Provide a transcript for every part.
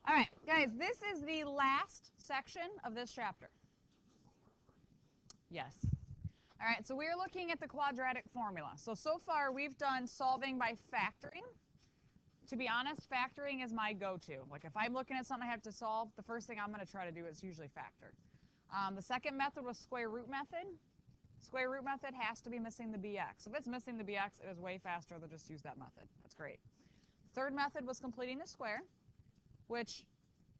All right, guys, this is the last section of this chapter. Yes. All right, so we're looking at the quadratic formula. So far we've done solving by factoring. To be honest, factoring is my go-to. Like if I'm looking at something I have to solve, the first thing I'm going to try to do is usually factor. The second method was square root method. Square root method has to be missing the bx. If it's missing the bx, it is way faster to just use that method. That's great. Third method was completing the square, which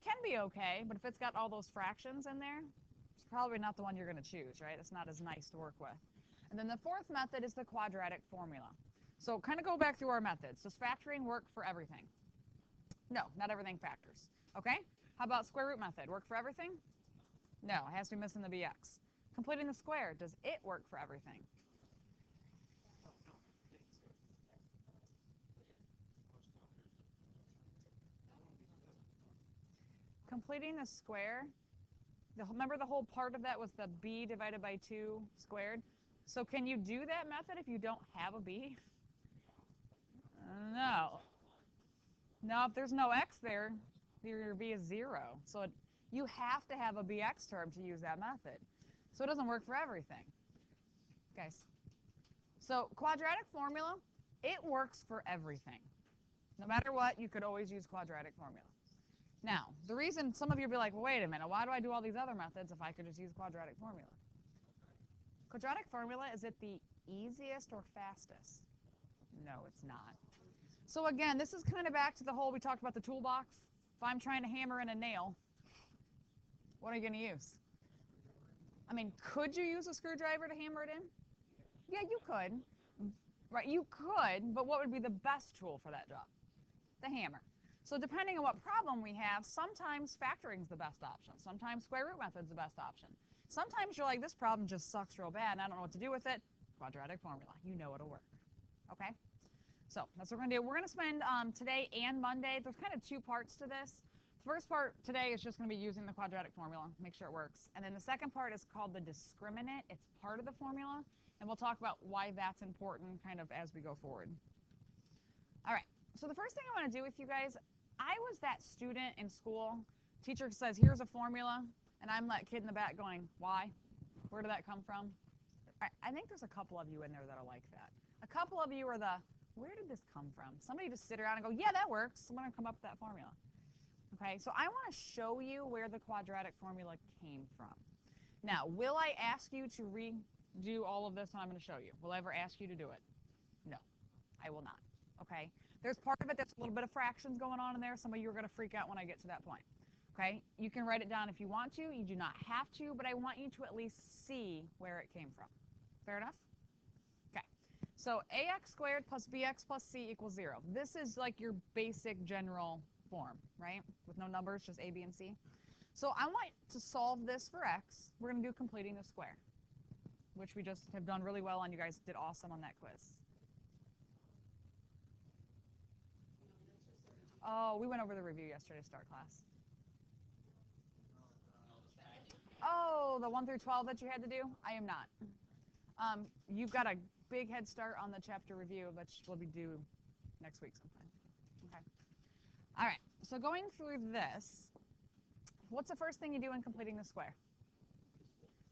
can be okay, but if it's got all those fractions in there, it's probably not the one you're going to choose, right? It's not as nice to work with. And then the fourth method is the quadratic formula. So kind of go back through our methods. Does factoring work for everything? No, not everything factors. Okay? How about square root method? Work for everything? No, it has to be missing the bx. Completing the square, does it work for everything? Completing the square, remember the whole part of that was the b divided by 2 squared? So can you do that method if you don't have a b? No. No, if there's no x there, your b is 0. So you have to have a bx term to use that method. So it doesn't work for everything. Guys, so quadratic formula, it works for everything. No matter what, you could always use quadratic formula. Now, the reason some of you will be like, well, wait a minute, why do I do all these other methods if I could just use quadratic formula? Quadratic formula, is it the easiest or fastest? No, it's not. So again, this is kind of back to the whole, we talked about the toolbox. If I'm trying to hammer in a nail, what are you going to use? I mean, could you use a screwdriver to hammer it in? Yeah, you could. Right, you could, but what would be the best tool for that job? The hammer. So depending on what problem we have, sometimes factoring is the best option. Sometimes square root method is the best option. Sometimes you're like, this problem just sucks real bad and I don't know what to do with it. Quadratic formula. You know it'll work. Okay? So that's what we're going to do. We're going to spend today and Monday. There's kind of two parts to this. The first part today is just going to be using the quadratic formula, make sure it works. And then the second part is called the discriminant. It's part of the formula. And we'll talk about why that's important kind of as we go forward. All right. So the first thing I want to do with you guys, I was that student in school. Teacher says, here's a formula. And I'm that kid in the back going, why? Where did that come from? I think there's a couple of you in there that are like that. A couple of you are the, where did this come from? Somebody just sit around and go, yeah, that works. I'm going to come up with that formula. Okay, so I want to show you where the quadratic formula came from. Now, will I ask you to redo all of this when I'm going to show you? Will I ever ask you to do it? No, I will not. Okay, there's part of it that's a little bit of fractions going on in there. Some of you are going to freak out when I get to that point. Okay, you can write it down if you want to. You do not have to, but I want you to at least see where it came from. Fair enough? Okay, so ax squared plus bx plus c equals 0. This is like your basic general form, right? With no numbers, just a, b, and c. So I want to solve this for x. We're going to do completing the square, which we just have done really well on. You guys did awesome on that quiz. Oh, we went over the review yesterday to start class. Oh, the 1 through 12 that you had to do? I am not. You've got a big head start on the chapter review, which will be due next week sometime. Okay. All right. So going through this, what's the first thing you do in completing the square?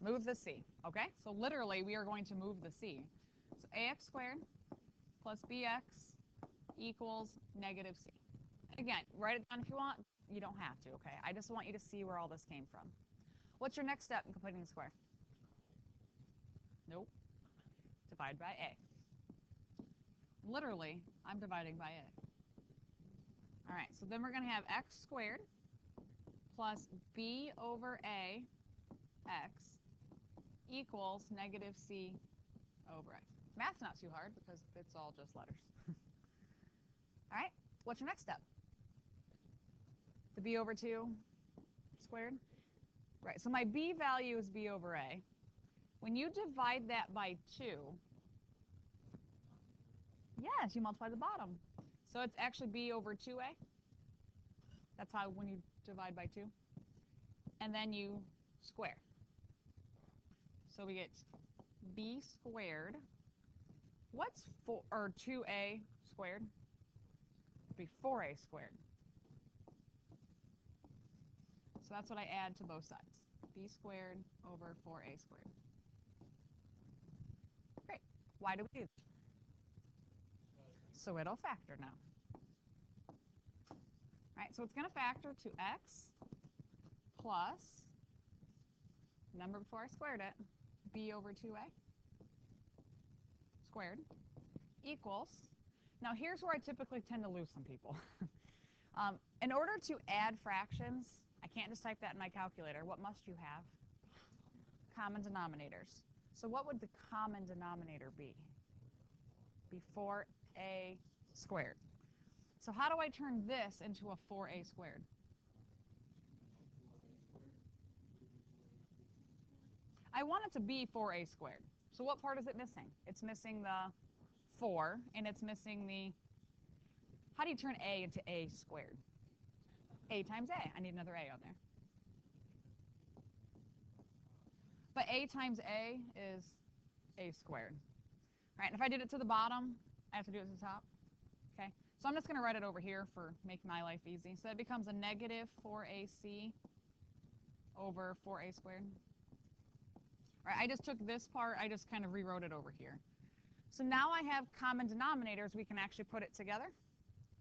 Move the c. Okay? So literally, we are going to move the c. So ax squared plus bx equals negative c. Again, write it down if you want. You don't have to, okay? I just want you to see where all this came from. What's your next step in completing the square? Nope. Divide by a. Literally, I'm dividing by a. All right, so then we're going to have x squared plus b over a x equals negative c over a. Math's not too hard because it's all just letters. All right, what's your next step? The b over 2 squared? Right, so my b value is b over a. When you divide that by 2, yes, you multiply the bottom. So it's actually b over 2a. That's how when you divide by 2. And then you square. So we get b squared. What's 2a squared? It'd be 4a squared. So that's what I add to both sides. B squared over 4a squared. Great. Why do we do that? So it'll factor now. All right, so it's going to factor to x plus, number before I squared it, b over 2a squared equals, now here's where I typically tend to lose some people. In order to add fractions, I can't just type that in my calculator. What must you have? Common denominators. So what would the common denominator be? Be 4a squared. So how do I turn this into a 4a squared? I want it to be 4a squared. So what part is it missing? It's missing the 4, and it's missing the, how do you turn a into a squared? A times a. I need another a on there. But a times a is a squared. Right, and if I did it to the bottom, I have to do it to the top. Okay, so I'm just going to write it over here for making my life easy. So it becomes a negative 4ac over 4a squared. All right, I just took this part, I just kind of rewrote it over here. So now I have common denominators. We can actually put it together.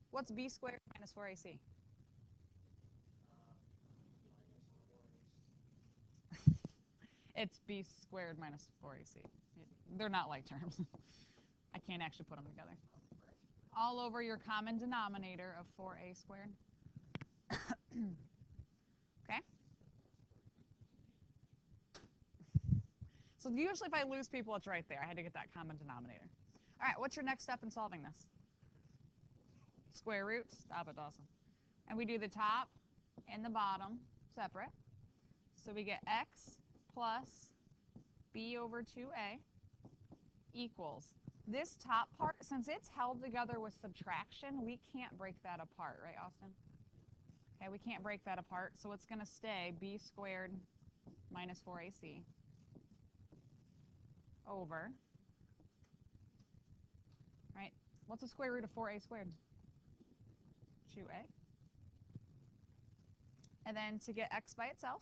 What's b squared minus 4ac? It's b squared minus 4ac. They're not like terms. I can't actually put them together. All over your common denominator of 4a squared. Okay? So usually if I lose people, it's right there. I had to get that common denominator. All right, what's your next step in solving this? Square root. Stop it, Dawson. And we do the top and the bottom separate. So we get x plus b over 2a equals. This top part, since it's held together with subtraction, we can't break that apart, right, Austin? Okay, we can't break that apart, so it's going to stay b squared minus 4ac over, right? What's the square root of 4a squared? 2a. And then to get x by itself,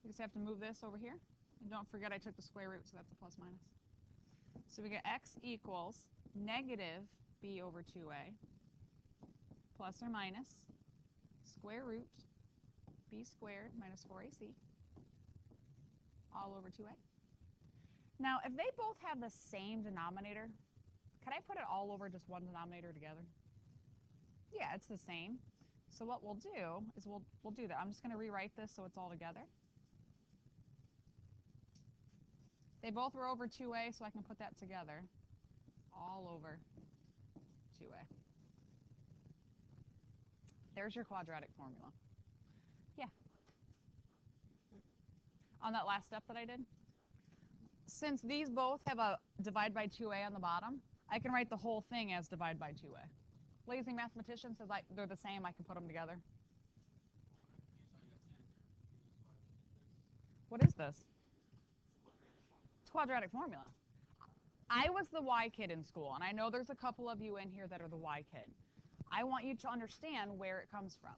we just have to move this over here. And don't forget I took the square root, so that's a plus minus. So we get x equals negative b over 2a plus or minus square root b squared minus 4ac all over 2a. Now, if they both have the same denominator, can I put it all over just one denominator together? Yeah, it's the same. So what we'll do is we'll do that. I'm just going to rewrite this so it's all together. They both were over 2a, so I can put that together. All over 2a. There's your quadratic formula. Yeah. On that last step that I did. Since these both have a divide by 2a on the bottom, I can write the whole thing as divide by 2a. Lazy mathematician says they're the same, I can put them together. What is this? It's quadratic formula. I was the Y kid in school, and I know there's a couple of you in here that are the Y kid. I want you to understand where it comes from.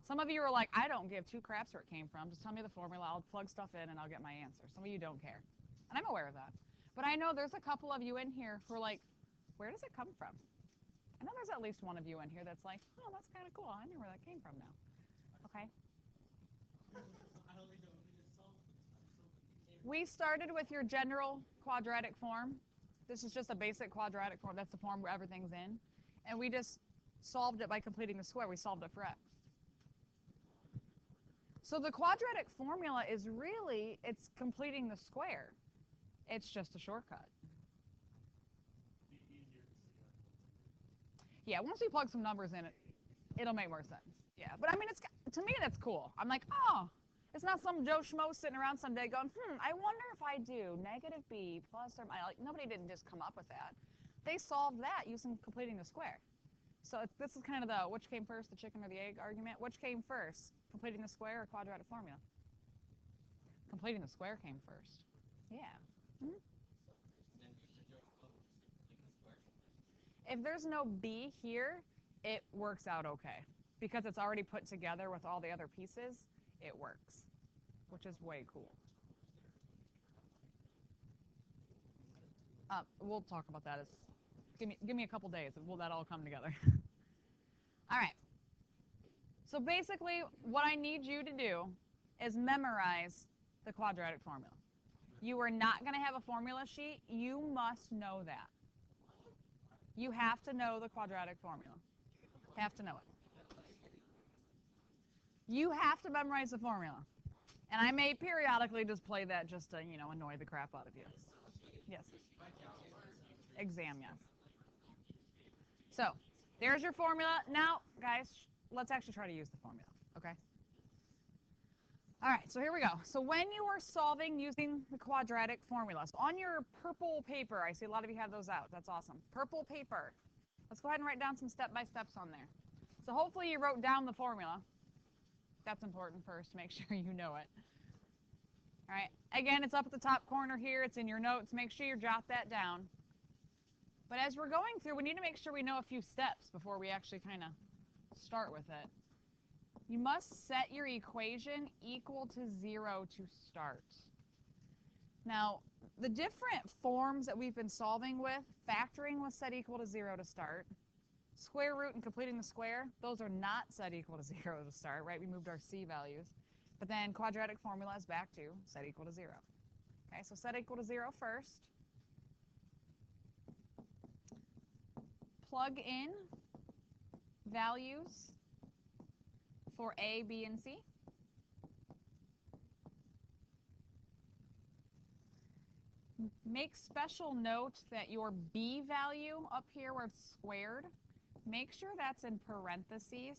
Some of you are like, I don't give two craps where it came from. Just tell me the formula. I'll plug stuff in, and I'll get my answer. Some of you don't care, and I'm aware of that. But I know there's a couple of you in here who are like, where does it come from? I know there's at least one of you in here that's like, oh, that's kind of cool. I know where that came from now. Okay? We started with your general quadratic form. This is just a basic quadratic form. That's the form where everything's in. And we just solved it by completing the square. We solved it for x. So the quadratic formula is really, it's completing the square. It's just a shortcut. Yeah, once we plug some numbers in, it'll make more sense. Yeah, but I mean, it's, to me, that's cool. I'm like, oh, it's not some Joe Schmo sitting around someday going, I wonder if I do negative b plus or minus. Like, nobody didn't just come up with that. They solved that using completing the square. So this is kind of the which came first, the chicken or the egg argument. Which came first, completing the square or quadratic formula? Completing the square came first. Yeah. Mm-hmm. If there's no b here, it works out okay because it's already put together with all the other pieces. it works, which is way cool. We'll talk about that. Give me a couple days and will that all come together. All right. So basically, what I need you to do is memorize the quadratic formula. You are not going to have a formula sheet. You must know that. You have to know the quadratic formula. Have to know it. You have to memorize the formula. And I may periodically just play that just to, annoy the crap out of you. Yes. Exam, yes. So there's your formula. Now, guys, let's actually try to use the formula, okay? All right, so here we go. So when you are solving using the quadratic formula, so on your purple paper, I see a lot of you have those out. That's awesome. Purple paper. Let's go ahead and write down some step-by-steps on there. So hopefully you wrote down the formula. That's important first to make sure you know it. All right, again, it's up at the top corner here. It's in your notes. Make sure you jot that down. But as we're going through, we need to make sure we know a few steps before we actually kind of start with it. You must set your equation equal to 0 to start. Now, the different forms that we've been solving with, factoring was set equal to 0 to start. Square root and completing the square, those are not set equal to 0 to start, right? We moved our c values. But then quadratic formula is back to set equal to 0. Okay, so set equal to 0 first. Plug in values for A, B, and C. Make special note that your B value up here where it's squared, make sure that's in parentheses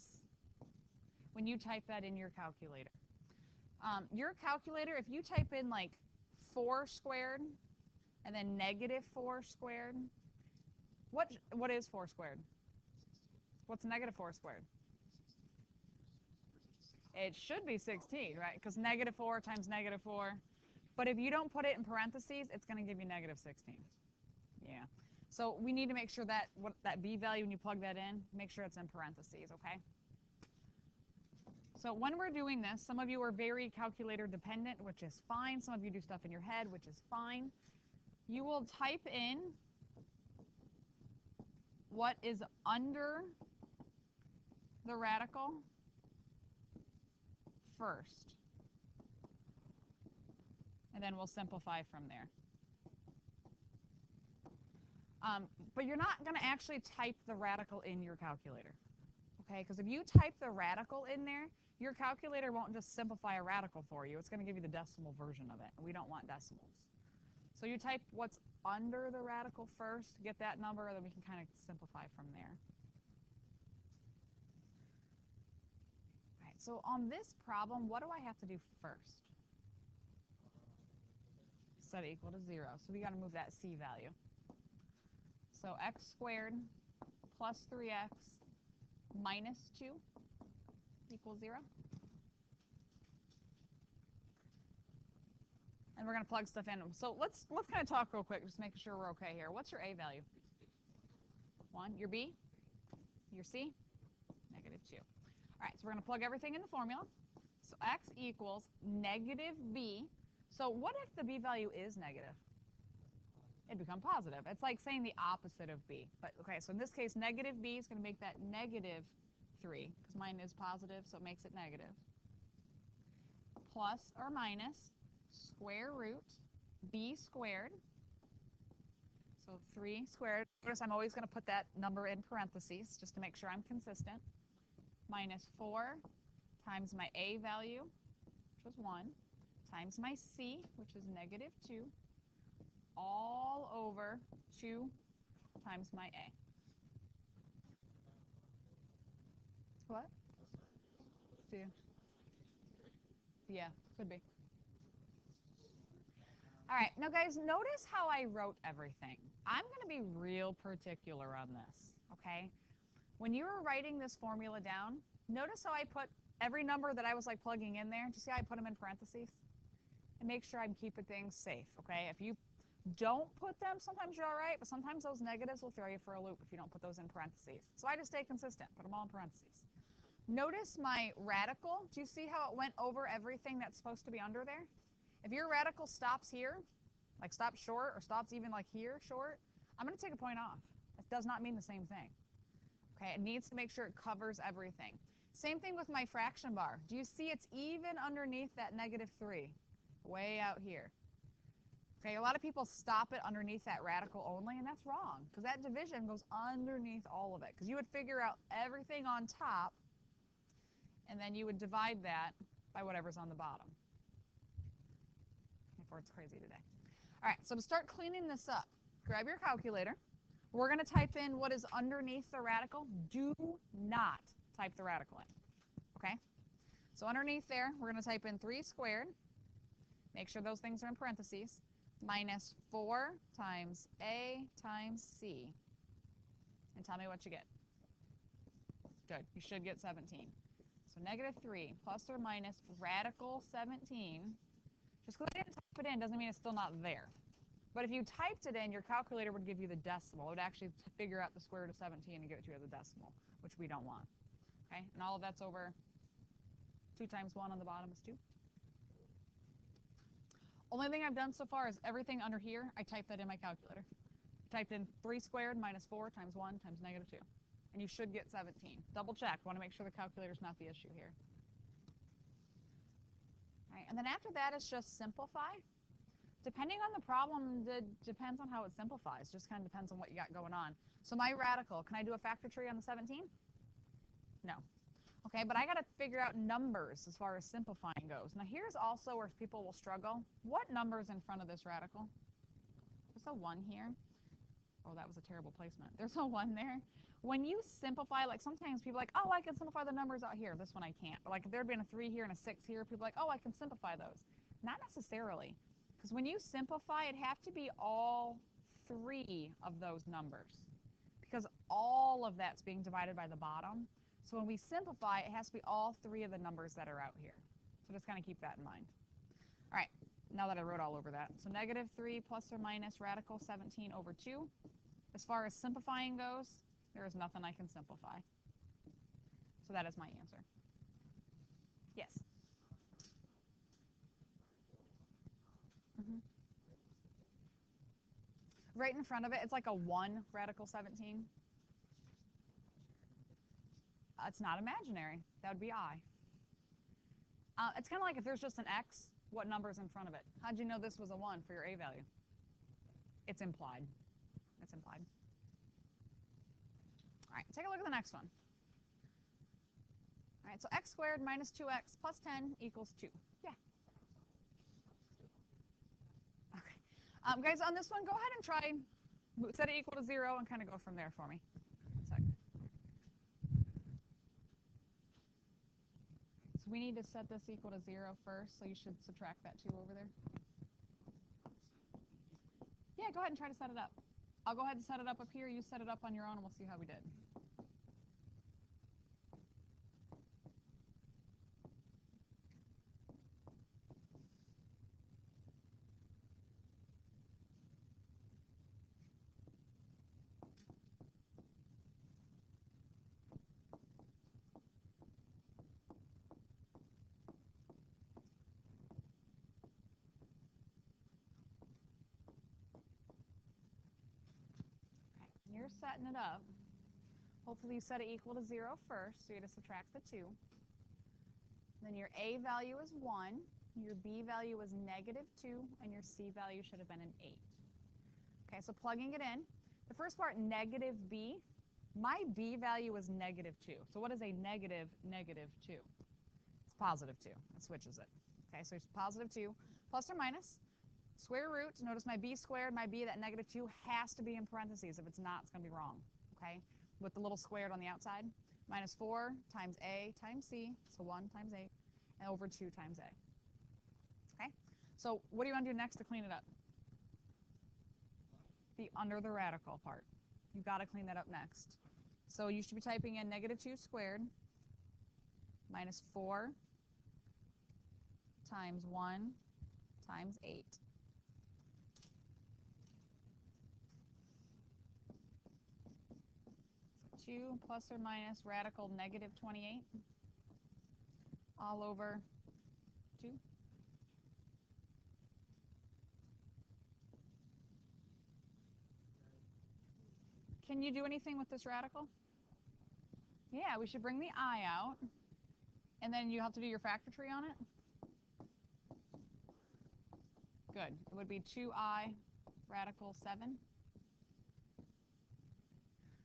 when you type that in your calculator. Your calculator, if you type in like 4 squared and then -4 squared, what is 4 squared? What's -4 squared? It should be 16, right? Because -4 times -4. But if you don't put it in parentheses, it's going to give you -16. Yeah. So we need to make sure that that B value, when you plug that in, make sure it's in parentheses, okay? So when we're doing this, some of you are very calculator dependent, which is fine. Some of you do stuff in your head, which is fine. You will type in what is under the radical first. And then we'll simplify from there. But you're not going to actually type the radical in your calculator, okay? Because if you type the radical in there, your calculator won't just simplify a radical for you. It's going to give you the decimal version of it. We don't want decimals. So you type what's under the radical first, get that number, and then we can kind of simplify from there. All right, so on this problem, what do I have to do first? Set it equal to 0. So we got to move that c value. So x squared plus 3x minus 2 equals 0. And we're going to plug stuff in. So let's kind of talk real quick, just making sure we're okay here. What's your a value? 1. Your b? Your c? -2. All right, so we're going to plug everything in the formula. So x equals -b. So what if the b value is negative? It'd become positive. It's like saying the opposite of b. But okay, so in this case, -b is going to make that -3, because mine is positive, so it makes it negative. Plus or minus square root b squared. So 3 squared. Notice I'm always going to put that number in parentheses just to make sure I'm consistent. Minus 4 times my a value, which was 1, times my c, which is -2, all over 2 times my a. What? Yeah, could be. All right, now guys, notice how I wrote everything. I'm going to be real particular on this, okay? When you were writing this formula down, notice how I put every number that I was like plugging in there. Do you see how I put them in parentheses? And make sure I'm keeping things safe, okay? If you don't put them, sometimes you're all right, but sometimes those negatives will throw you for a loop if you don't put those in parentheses. So I just stay consistent, put them all in parentheses. Notice my radical. Do you see how it went over everything that's supposed to be under there? If your radical stops here, like stops short or stops even like here short, I'm going to take a point off. It does not mean the same thing. Okay, it needs to make sure it covers everything. Same thing with my fraction bar. Do you see it's even underneath that -3, way out here? Okay, a lot of people stop it underneath that radical only, and that's wrong because that division goes underneath all of it. Because you would figure out everything on top, and then you would divide that by whatever's on the bottom. Before it's crazy today. All right, so to start cleaning this up, grab your calculator. We're going to type in what is underneath the radical. Do not type the radical in. Okay? So underneath there, we're going to type in 3 squared. Make sure those things are in parentheses. Minus 4 times a times c. And tell me what you get. Good. You should get 17. So -3 plus or minus radical 17. Just because I didn't type it in doesn't mean it's still not there. But if you typed it in, your calculator would give you the decimal. It would actually figure out the square root of 17 and give it to you as a decimal, which we don't want. Okay? And all of that's over 2 times 1 on the bottom is 2. Only thing I've done so far is everything under here, I typed that in my calculator. I typed in 3 squared minus 4 times 1 times -2. And you should get 17. Double check. Want to make sure the calculator's not the issue here. All right, and then after that, it's just simplify. Depending on the problem, it depends on how it simplifies. Just kind of depends on what you got going on. So my radical, can I do a factor tree on the 17? No. Okay, but I got to figure out numbers as far as simplifying goes. Now here's also where people will struggle. What number's in front of this radical? There's a 1 here. Oh, that was a terrible placement. There's a 1 there. When you simplify, like sometimes people are like, oh, I can simplify the numbers out here. This one I can't. But like if there had been a 3 here and a 6 here, people are like, oh, I can simplify those. Not necessarily. Because when you simplify, it have to be all 3 of those numbers. Because all of that's being divided by the bottom. So when we simplify, it has to be all 3 of the numbers that are out here. So just kind of keep that in mind. All right, now that I wrote all over that. So -3 plus or minus radical 17 over 2. As far as simplifying goes, there is nothing I can simplify. So that is my answer. Yes? Mm-hmm. Right in front of it, it's like a 1 radical 17. It's not imaginary. That would be I. It's kind of like if there's just an x, what number's in front of it? How'd you know this was a 1 for your a value? It's implied. It's implied. All right, take a look at the next one. All right, so x squared minus 2x plus 10 equals 2. Yeah. Okay. Guys, on this one, go ahead and try set it equal to 0 and kind of go from there for me. So we need to set this equal to 0 first, so you should subtract that 2 over there. Yeah, go ahead and try to set it up. I'll go ahead and set it up here. You set it up on your own, and we'll see how we did. Okay, you're setting it up. Hopefully you set it equal to 0 first, so you just subtract the 2. Then your a value is 1, your b value is -2, and your c value should have been an 8. Okay, so plugging it in. The first part, -b, my b value is -2. So what is a negative -2? It's +2. It switches it. Okay, so it's +2 plus or minus square root. Notice my b squared, my b, that -2 has to be in parentheses. If it's not, it's going to be wrong. Okay, with the little squared on the outside. Minus 4 times a times c, so 1 times 8, and over 2 times a. Okay, so what do you want to do next to clean it up? The under the radical part. You've got to clean that up next. So you should be typing in -2 squared minus 4 times 1 times 8. So 2 plus or minus radical -28. all over 2. Can you do anything with this radical? Yeah, we should bring the I out. And then you have to do your factor tree on it? Good. It would be 2I radical 7. All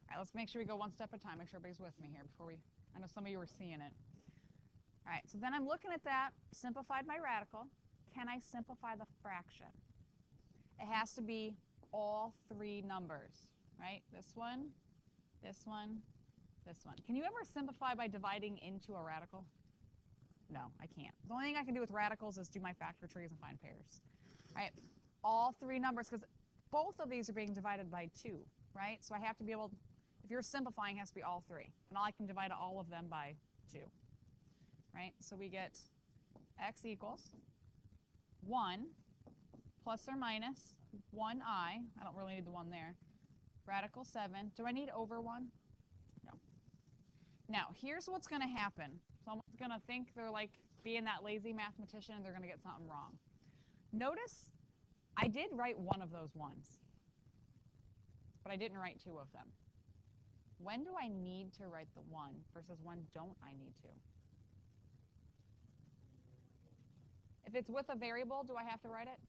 right, let's make sure we go one step at a time. Make sure everybody's with me here before we, I know some of you were seeing it. All right, so then I'm looking at that, simplified my radical. Can I simplify the fraction? It has to be all 3 numbers, right? This one, this one, this one. Can you ever simplify by dividing into a radical? No, I can't. The only thing I can do with radicals is do my factor trees and find pairs. All right, all 3 numbers, because both of these are being divided by 2, right? So I have to be able, if you're simplifying, it has to be all 3. And I can divide all of them by 2, right? So we get x equals 1 plus or minus 1I. I don't really need the 1 there. Radical 7. Do I need over 1? No. Now, here's what's going to happen. Someone's going to think they're like being that lazy mathematician and they're going to get something wrong. Notice I did write one of those 1s, but I didn't write 2 of them. When do I need to write the 1 versus when don't I need to? If it's with a variable, do I have to write it?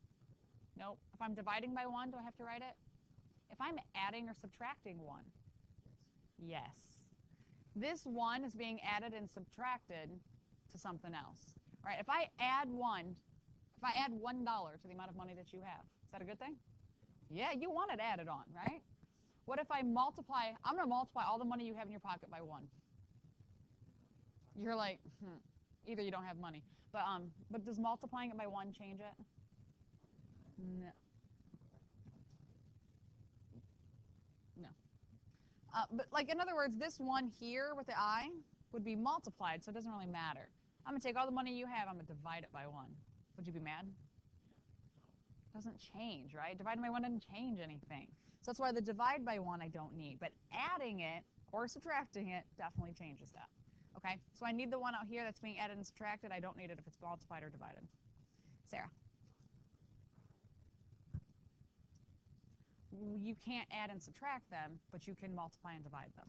Nope. If I'm dividing by 1, do I have to write it? If I'm adding or subtracting 1? Yes. This 1 is being added and subtracted to something else. All right, if I add $1 to the amount of money that you have, is that a good thing? Yeah, you want it added on, right? What if I multiply, I'm going to multiply all the money you have in your pocket by 1. You're like, either you don't have money. But does multiplying it by 1 change it? No. No. But like, in other words, this 1 here with the I would be multiplied, so it doesn't really matter. I'm going to take all the money you have, I'm going to divide it by 1. Would you be mad? Doesn't change, right? Dividing by 1 doesn't change anything. So that's why the divide by 1 I don't need. But adding it or subtracting it definitely changes that. Okay, so I need the 1 out here that's being added and subtracted. I don't need it if it's multiplied or divided. Sarah. You can't add and subtract them, but you can multiply and divide them.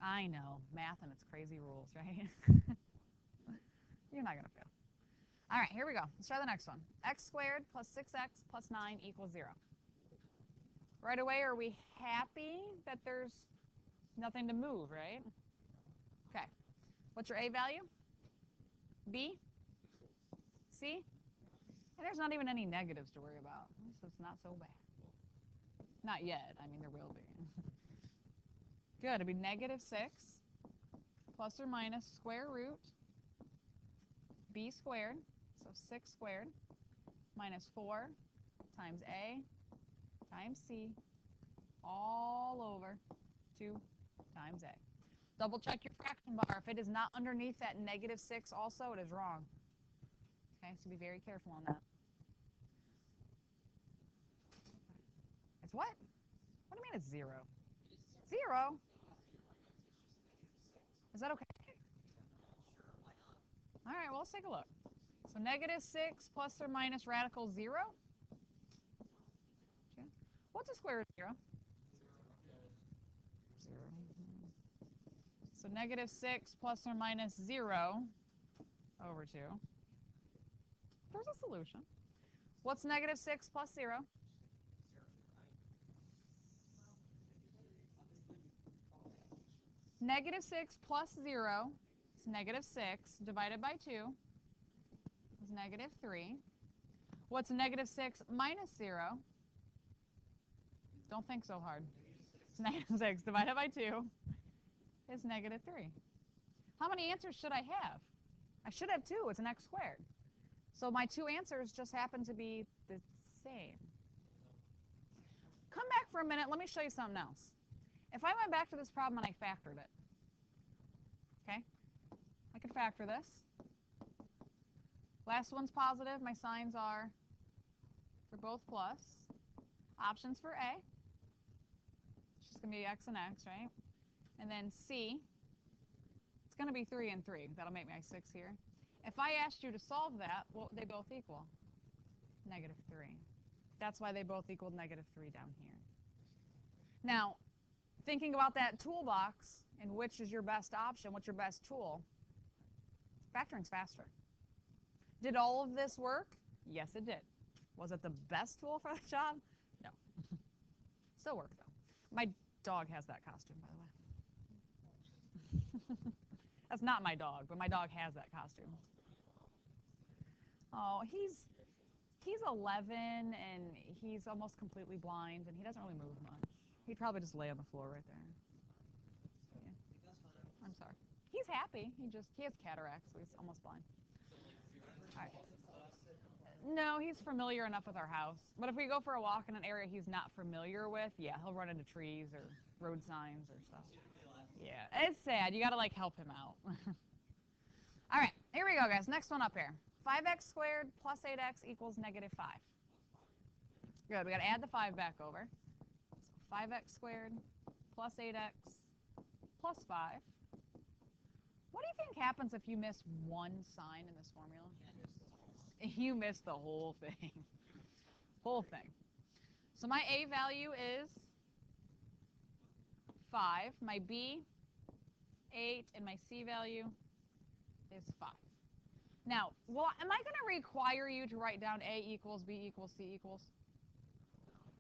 I know, math and its crazy rules, right? You're not going to fail. All right, here we go. Let's try the next one. X squared plus 6x plus 9 equals 0. Right away, are we happy that there's nothing to move, right? Okay. What's your A value? B? C? And there's not even any negatives to worry about. So it's not so bad. Not yet. I mean, there will be. Good. It'd be negative 6 plus or minus square root B squared, so 6 squared, minus 4 times A times C all over 2 times A. Double check your fraction bar. If it is not underneath that negative 6 also, it is wrong. Okay, so be very careful on that. It's what? What do you mean it's 0? 0? Is that okay? All right, well, let's take a look. So negative 6 plus or minus radical 0? Okay. What's a square root of 0? 0. So negative 6 plus or minus 0 over 2. There's a solution. What's negative 6 plus 0? Negative 6 plus 0 is negative 6 divided by 2 is negative 3. What's negative 6 minus 0? Don't think so hard. It's negative 6 divided by 2 is negative 3. How many answers should I have? I should have 2. It's an x squared. So my 2 answers just happen to be the same. Come back for a minute. Let me show you something else. If I went back to this problem and I factored it, okay, I could factor this. Last one's positive. My signs are for both plus. Options for A. It's just going to be x and x, right? And then C. It's going to be 3 and 3. That'll make my 6 here. If I asked you to solve that, what would they both equal? Negative 3. That's why they both equaled negative 3 down here. Now, thinking about that toolbox and which is your best option, what's your best tool, factoring's faster. Did all of this work? Yes, it did. Was it the best tool for the job? No. Still worked, though. My dog has that costume, by the way. That's not my dog, but my dog has that costume. Oh, he's 11, and he's almost completely blind, and he doesn't really move much. He'd probably just lay on the floor right there. Yeah. I'm sorry. He's happy. He has cataracts, so he's almost blind. All right. No, he's familiar enough with our house. But if we go for a walk in an area he's not familiar with, yeah, he'll run into trees or road signs or stuff. Yeah, it's sad. You got to, like, help him out. All right, here we go, guys. Next one up here. 5x squared plus 8x equals negative 5. Good. We got to add the 5 back over. So 5x squared plus 8x plus 5. What do you think happens if you miss one sign in this formula? You miss the whole thing. Whole thing. So my A value is 5. My B, 8. And my C value is 5. Now, am I going to require you to write down A equals B equals C equals?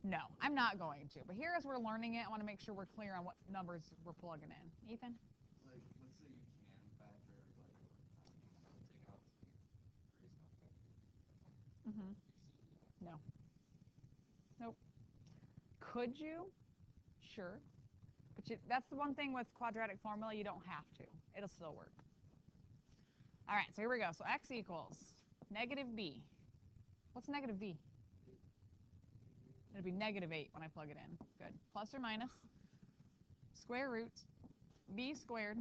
No, I'm not going to. But here, as we're learning it, I want to make sure we're clear on what numbers we're plugging in. Ethan? Like, let's say you can factor, like, take out Mm-hmm. No. Nope. Could you? Sure. But that's the one thing with quadratic formula, you don't have to. It'll still work. All right, so here we go. So x equals negative b. What's negative b? It'll be negative 8 when I plug it in. Good. Plus or minus square root b squared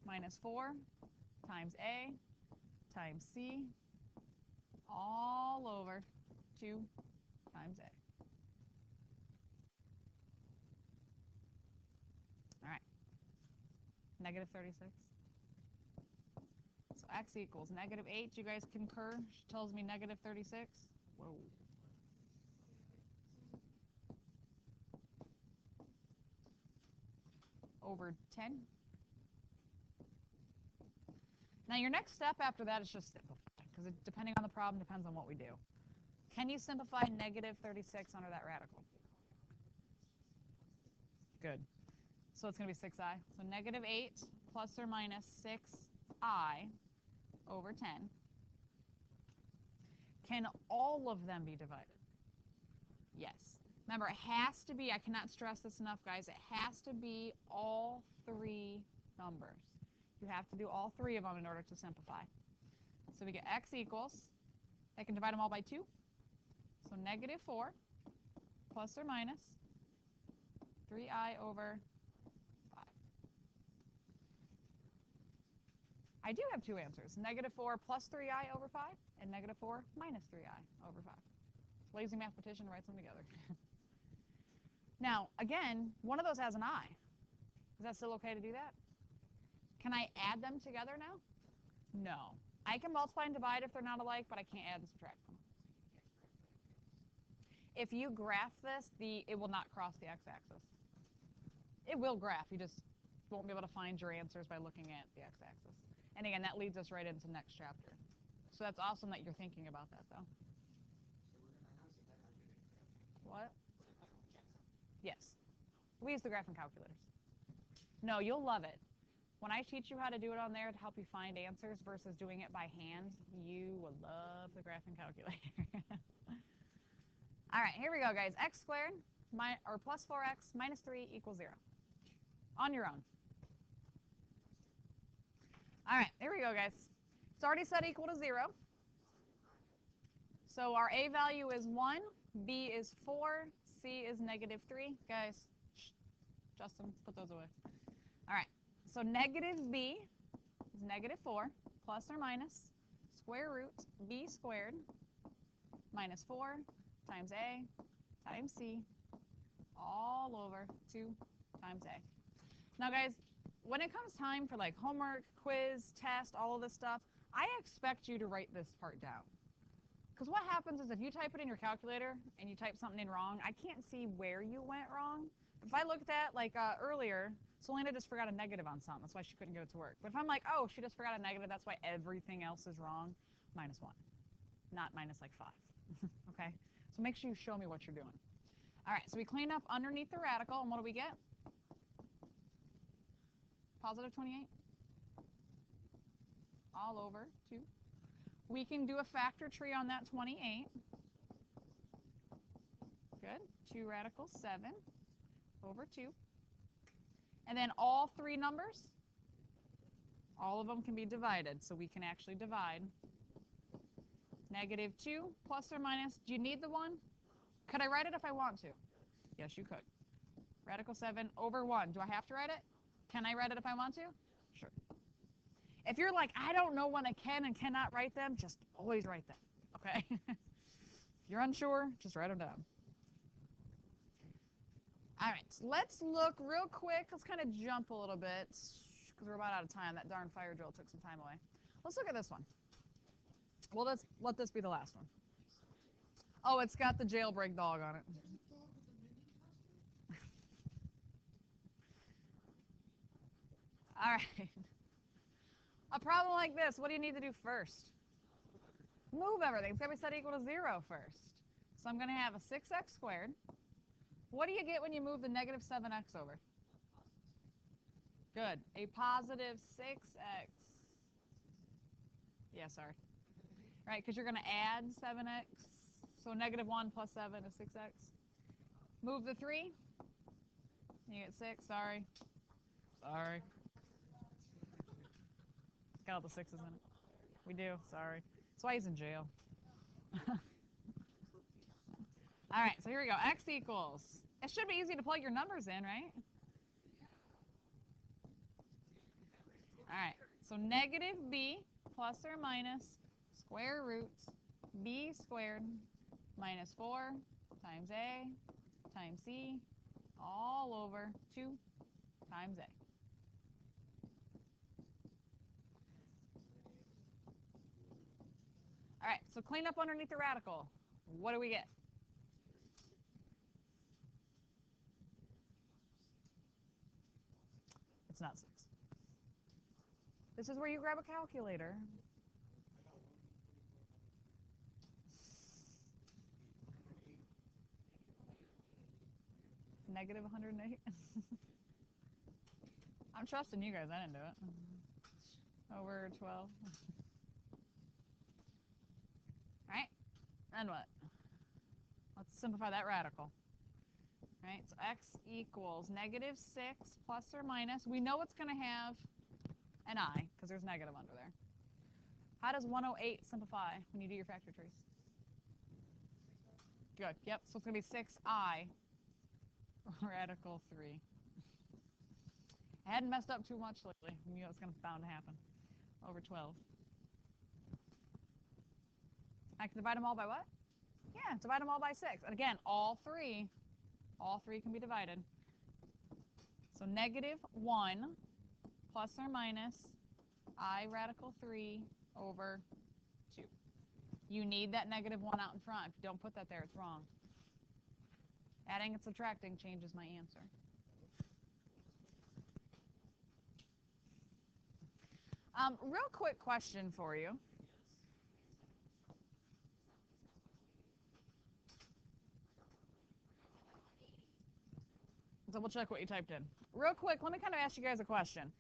minus 4 times a times c all over 2 times a. All right. Negative 36. So x equals negative 8. You guys concur? She tells me negative 36. Whoa. Over 10. Now your next step after that is just simplify, because depending on the problem depends on what we do. Can you simplify negative 36 under that radical? Good. So it's going to be 6i. So negative 8 plus or minus 6i over 10. Can all of them be divided? Yes. Remember, it has to be, I cannot stress this enough, guys, it has to be all 3 numbers. You have to do all 3 of them in order to simplify. So we get x equals, I can divide them all by 2. So negative 4 plus or minus 3i over 5. I do have 2 answers, negative 4 plus 3i over 5 and negative 4 minus 3i over 5. Lazy mathematician writes them together. Now, again, one of those has an I. Is that still okay to do that? Can I add them together now? No. I can multiply and divide if they're not alike, but I can't add and subtract them. If you graph this, it will not cross the x-axis. It will graph. You just won't be able to find your answers by looking at the x-axis. And again, that leads us right into next chapter. So that's awesome that you're thinking about that, though. What? Yes. We use the graphing calculators. No, you'll love it. When I teach you how to do it on there to help you find answers versus doing it by hand, you will love the graphing calculator. All right, here we go, guys. X squared plus 4x minus 3 equals 0. On your own. All right, here we go, guys. It's already set equal to 0. So our a value is 1, b is 4, c is negative 3. Guys, Justin, put those away. All right, so negative b is negative 4 plus or minus square root b squared minus 4 times a times c all over 2 times a. Now, guys, when it comes time for like homework, quiz, test, all of this stuff, I expect you to write this part down. Because what happens is if you type it in your calculator and you type something in wrong, I can't see where you went wrong. If I looked at, like earlier, Selena just forgot a negative on something. That's why she couldn't get it to work. But if I'm like, oh, she just forgot a negative, that's why everything else is wrong, -1, not minus like 5. Okay? So make sure you show me what you're doing. All right, so we clean up underneath the radical, and what do we get? Positive 28 all over 2. We can do a factor tree on that 28. Good. 2 radical 7 over 2. And then all 3 numbers, all of them can be divided. So we can actually divide. -2 plus or minus. Do you need the 1? Could I write it if I want to? Yes, you could. Radical 7 over 1. Do I have to write it? Can I write it if I want to? Sure. If you're like, I don't know when I can and cannot write them, just always write them, okay? If you're unsure, just write them down. All right, let's look real quick. Let's kind of jump a little bit because we're about out of time. That darn fire drill took some time away. Let's look at this one. Well, let's let this be the last one. Oh, it's got the jailbreak dog on it. All right. A problem like this, what do you need to do first? Move everything. It's got to be set equal to 0 first. So I'm going to have a 6x squared. What do you get when you move the negative 7x over? Good. A positive 6x. Yeah, sorry. Right, because you're going to add 7x. So -1 plus 7 is 6x. Move the 3. You get 6. Sorry. Sorry. Got all the 6's in it. We do. Sorry. That's why he's in jail. All right, so here we go. X equals. It should be easy to plug your numbers in, right? All right, so -b plus or minus square root b squared minus 4 times a times c all over 2 times a. All right, so clean up underneath the radical. What do we get? It's not 6. This is where you grab a calculator. -108. I'm trusting you guys. I didn't do it. Over 12. All right, then what? Let's simplify that radical. All right, so x equals -6 plus or minus. We know it's going to have an I because there's negative under there. How does 108 simplify when you do your factor trees? Good. Yep, so it's going to be 6i radical 3. I hadn't messed up too much lately. I knew it was going to bound to happen. Over 12. I can divide them all by what? Yeah, divide them all by 6. And again, all three can be divided. So -1 plus or minus I radical 3 over 2. You need that -1 out in front. If you don't put that there, it's wrong. Adding and subtracting changes my answer. Real quick question for you. Double check what you typed in. Real quick, let me kind of ask you guys a question.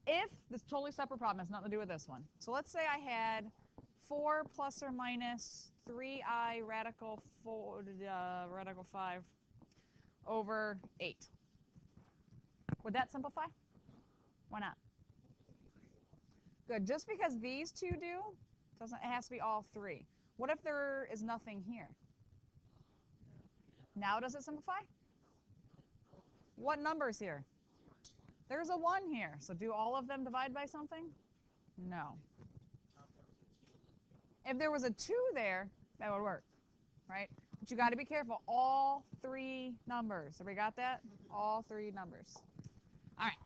If this totally separate problem has nothing to do with this one. So let's say I had 4 plus or minus 3i radical 5 over 8. Would that simplify? Why not? Good. Just because these two do, it has to be all 3. What if there is nothing here? Now does it simplify? What number is here? There's a 1 here. So do all of them divide by something? No. If there was a 2 there, that would work, right? But you got to be careful. All 3 numbers. Have we got that? All 3 numbers. All right.